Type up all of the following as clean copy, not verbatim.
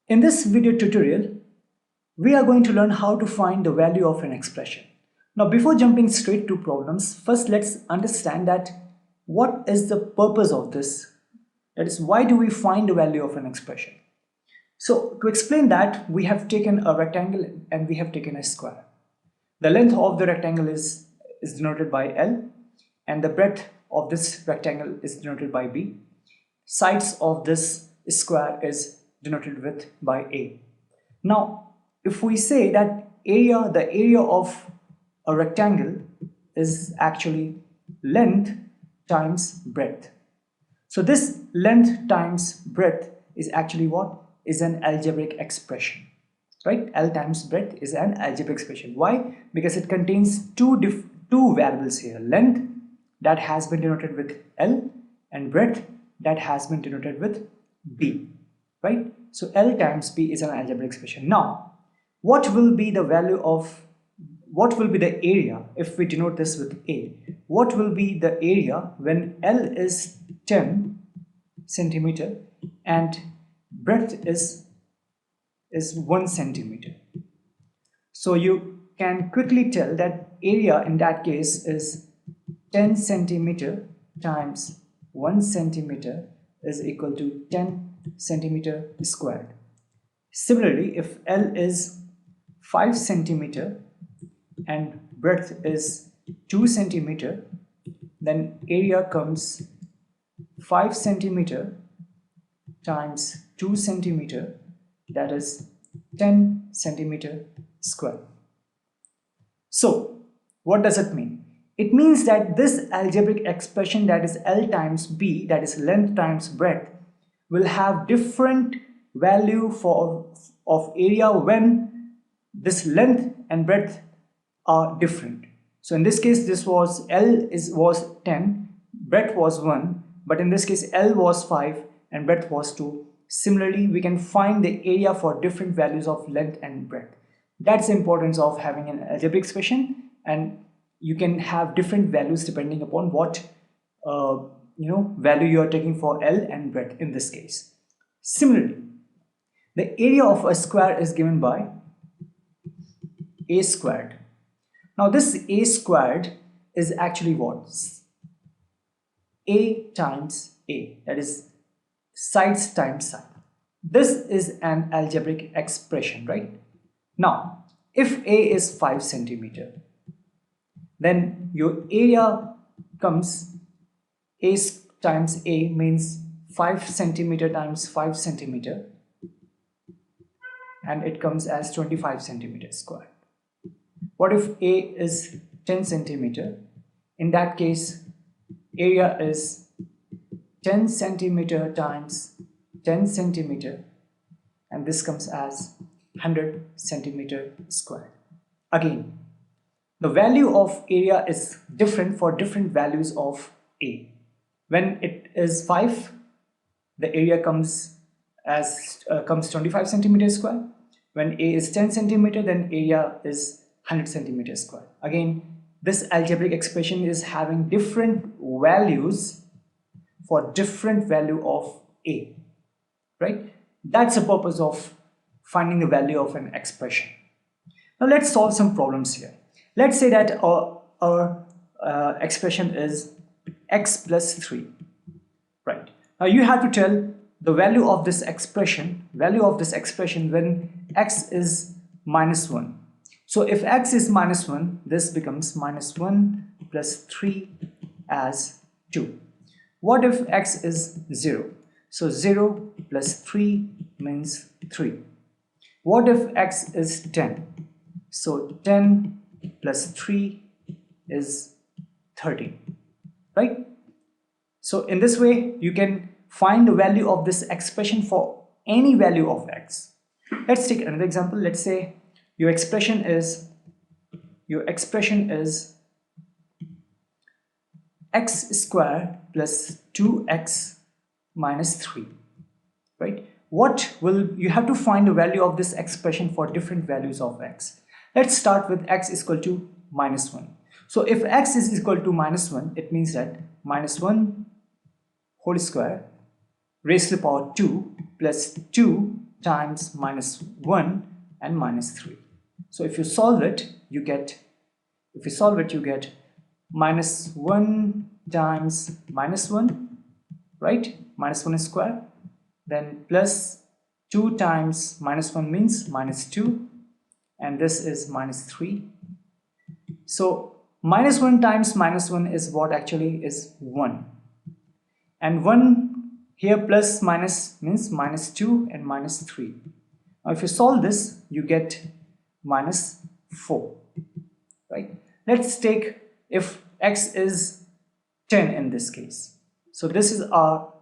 In this video tutorial, we are going to learn how to find the value of an expression. Now, before jumping straight to problems, first let's understand that what is the purpose of this? That is, why do we find the value of an expression? So, to explain that, we have taken a rectangle and we have taken a square. The length of the rectangle is denoted by L, and the breadth of this rectangle is denoted by B. Sides of this square is denoted with by A. Now, if we say that the area of a rectangle is actually length times breadth. So this length times breadth is actually what? Is an algebraic expression, right? L times breadth is an algebraic expression. Why? Because it contains two variables here: length that has been denoted with L and breadth that has been denoted with B, right? So L times B is an algebraic expression. Now, what will be the area if we denote this with A? What will be the area when L is 10 centimeter and breadth is 1 centimeter? So you can quickly tell that area in that case is 10 centimeter times 1 centimeter is equal to 10 centimeter squared. Similarly, if L is 5 centimeter and breadth is 2 centimeter, then area comes 5 centimeter times 2 centimeter, that is 10 centimeter square. So what does it mean? It means that this algebraic expression, that is L times B, that is length times breadth, will have different value of area when this length and breadth are different. So in this case, this was was 10, breadth was 1, but in this case L was 5 and breadth was 2. Similarly, we can find the area for different values of length and breadth. That's the importance of having an algebraic expression, and you can have different values depending upon what value you are taking for L and breadth in this case. Similarly, the area of a square is given by A squared. Now this A squared is actually what? A times A, that is sides times side. This is an algebraic expression, right? Now, if A is 5 centimeter, then your area comes A times A means 5 centimeter times 5 centimeter, and it comes as 25 centimeter square. What if A is 10 centimeter? In that case, area is 10 centimeter times 10 centimeter, and this comes as 100 centimeter square. Again, the value of area is different for different values of A. When it is 5, the area comes 25 centimeter square. When A is 10 centimeter, then area is 100 centimeter square. Again, this algebraic expression is having different values for different value of A, right? That's the purpose of finding the value of an expression. Now let's solve some problems here. Let's say that our expression is x plus 3, right? Now you have to tell the value of this expression when x is minus 1. So if x is minus 1, this becomes minus 1 plus 3 as 2. What if x is 0? So 0 plus 3 means 3. What if x is 10? So 10 plus 3 is 30, right? So in this way, you can find the value of this expression for any value of x. Let's take another example. Let's say your expression is x squared plus 2x minus 3, right? You have to find the value of this expression for different values of x. Let's start with x is equal to minus 1. So if x is equal to minus 1, it means that minus 1 whole square raised to the power 2 plus 2 times minus 1 and minus 3. So if you solve it, you get minus 1 times minus 1, right? Minus 1 is square. Then plus 2 times minus 1 means minus 2, and this is minus 3. So minus 1 times minus 1 is what actually is 1. And 1 here plus minus means minus 2 and minus 3. Now if you solve this, you get minus 4, right? Let's take if x is 10 in this case. So this is our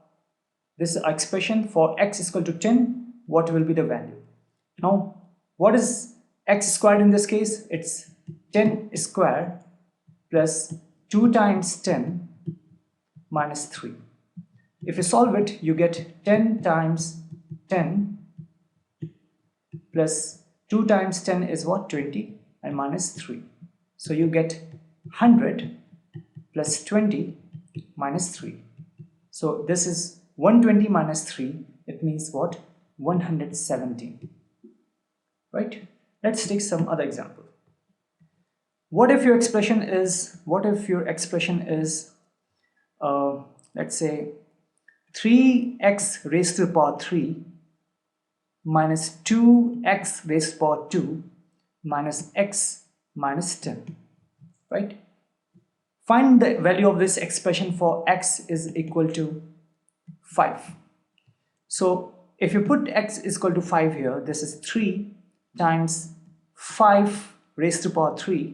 expression for x is equal to 10. What will be the value? Now what is x squared in this case? It's 10 square plus 2 times 10 minus 3. If you solve it, you get 10 times 10 plus 2 times 10 is what? 20 and minus 3. So you get 100 plus 20 minus 3. So this is 120 minus 3. It means what? 117. Right? Let's take some other example. What if your expression is let's say 3x raised to the power 3 minus 2x raised to the power 2 minus x minus 10, right? Find the value of this expression for x is equal to 5. So if you put x is equal to 5 here, this is 3 times 5 raised to the power 3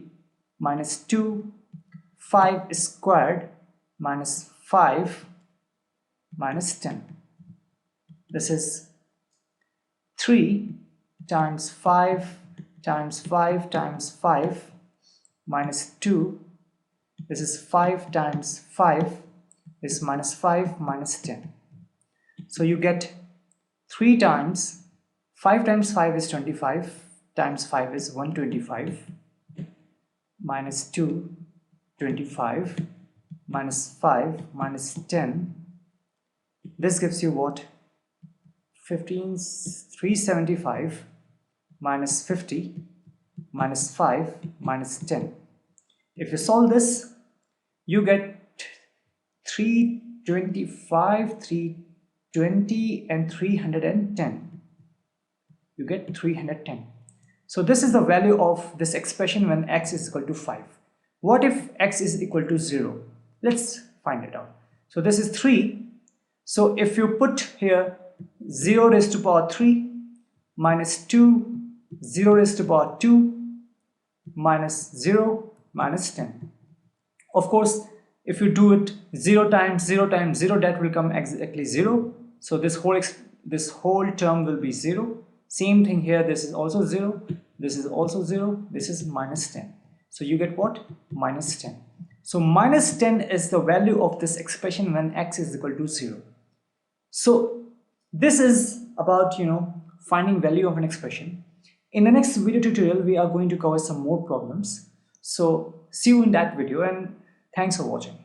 minus 2, 5 squared minus 5 minus 10. This is 3 times 5 times 5 times 5 minus 2. This is 5 times 5 is minus 5 minus 10. So you get 3 times 5 times 5 is 25 times 5 is 125 minus 2 25 minus 5 minus 10. This gives you what? 375 minus 50 minus 5 minus 10. If you solve this, you get 325, 320 and 310. You get 310. So this is the value of this expression when x is equal to 5. What if x is equal to 0? Let's find it out. So this is 3. So if you put here 0 raised to power 3 minus 2, 0 raised to power 2 minus 0 minus 10. Of course, if you do it 0 times 0 times 0, that will come exactly 0. So this whole term will be 0. Same thing here, this is also 0, this is also 0, this is minus 10. So you get what? Minus 10. So minus 10 is the value of this expression when x is equal to 0. So this is about, finding value of an expression. In the next video tutorial, we are going to cover some more problems. So see you in that video, and thanks for watching.